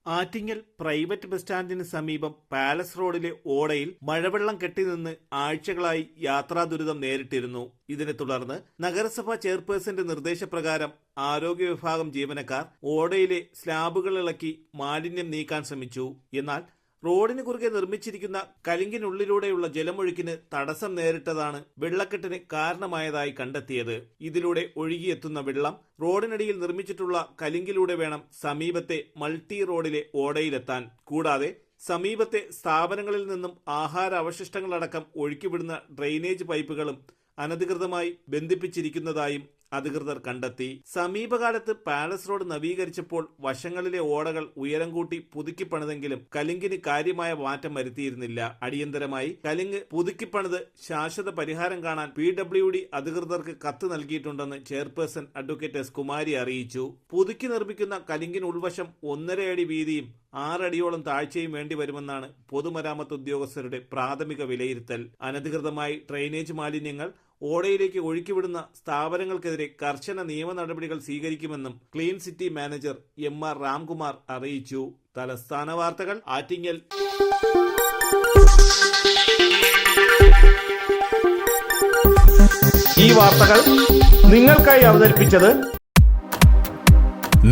Attingal private bus സ്റ്റാൻഡിന് സമീപം palace റോഡിലെ ഓടയിൽ മഴവെള്ളം കെട്ടിനിന്ന് ആഴ്ചകളായി യാത്രാ ദുരിതം നേരിട്ടിരുന്നു. ഇതിനെ തുടർന്ന് നഗരസഭാ ചെയർപേഴ്സന്റെ നിർദ്ദേശപ്രകാരം ആരോഗ്യ വിഭാഗം ജീവനക്കാർ ഓടയിലെ സ്ലാബുകൾ ഇളക്കി മാലിന്യം നീക്കാൻ ശ്രമിച്ചു. എന്നാൽ റോഡിന് കുറുകെ നിർമ്മിച്ചിരിക്കുന്ന കലിങ്കിനുള്ളിലൂടെയുള്ള ജലമൊഴുക്കിന് തടസ്സം നേരിട്ടതാണ് വെള്ളക്കെട്ടിന് കാരണമായതായി കണ്ടെത്തിയത്. ഇതിലൂടെ ഒഴുകിയെത്തുന്ന വെള്ളം റോഡിനടിയിൽ നിർമ്മിച്ചിട്ടുള്ള കലിങ്കിലൂടെ വേണം സമീപത്തെ മൾട്ടി റോഡിലെ ഓടയിലെത്താൻ. കൂടാതെ സമീപത്തെ സ്ഥാപനങ്ങളിൽ നിന്നും ആഹാര അവശിഷ്ടങ്ങളടക്കം ഒഴുക്കിവിടുന്ന ഡ്രെയിനേജ് പൈപ്പുകളും അനധികൃതമായി ബന്ധിപ്പിച്ചിരിക്കുന്നതായും അധികൃതർ കണ്ടെത്തി. സമീപകാലത്ത് പാലസ് റോഡ് നവീകരിച്ചപ്പോൾ വശങ്ങളിലെ ഓടകൾ ഉയരം കൂട്ടി പുതുക്കിപ്പണിതെങ്കിലും കലിങ്കിന് കാര്യമായ മാറ്റം വരുത്തിയിരുന്നില്ല. അടിയന്തരമായി കലിങ്ക് പുതുക്കിപ്പണിത് ശാശ്വത പരിഹാരം കാണാൻ PWD അധികൃതർക്ക് കത്ത് നൽകിയിട്ടുണ്ടെന്ന് ചെയർപേഴ്സൺ അഡ്വക്കേറ്റ് എസ് കുമാരി അറിയിച്ചു. പുതുക്കി നിർമ്മിക്കുന്ന കലിങ്കിന് ഉൾവശം 1.5 അടി വീതിയും 6 അടിയോളം താഴ്ചയും വേണ്ടിവരുമെന്നാണ് പൊതുമരാമത്ത് ഉദ്യോഗസ്ഥരുടെ പ്രാഥമിക വിലയിരുത്തൽ. അനധികൃതമായി ഡ്രെയിനേജ് മാലിന്യങ്ങൾ ഓടയിലേക്ക് ഒഴുക്കിവിടുന്ന സ്ഥാപനങ്ങൾക്കെതിരെ കർശന നിയമ നടപടികൾ സ്വീകരിക്കുമെന്നും clean city manager MR Ramkumar അറിയിച്ചു. തലസ്ഥാന വാർത്തകൾ ആറ്റിങ്ങൽ. ഈ വാർത്തകൾ നിങ്ങൾക്കായി അവതരിപ്പിച്ചത്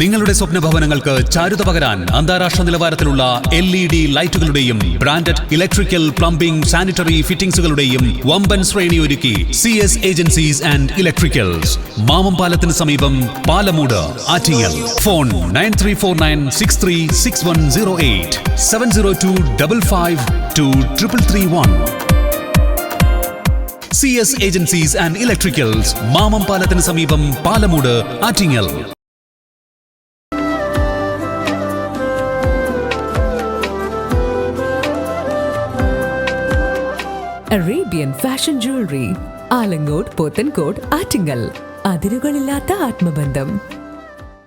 നിങ്ങളുടെ സ്വപ്ന ഭവനങ്ങൾക്ക് ചാരുത പകരാൻ അന്താരാഷ്ട്ര നിലവാരത്തിലുള്ള LED ലൈറ്റുകളുടെയും ബ്രാൻഡഡ് ഇലക്ട്രിക്കൽ, പ്ലംബിംഗ്, സാനിറ്ററി ഫിറ്റിംഗ്സുകളുടെയും വമ്പൻ ശ്രേണി ഒരുക്കി CS agencies and electricals. Mamam പാലത്തിന് സമീപം, Palamoodu, Attingal. Phone 9349636108 702552331. CS agencies and electricals, Mamam പാലത്തിന് സമീപം, Palamoodu, Attingal. Arabian Fashion Jewelry, Alangode, Pothencode, Attingal. അതിരുകളില്ലാത്ത ആത്മബന്ധം.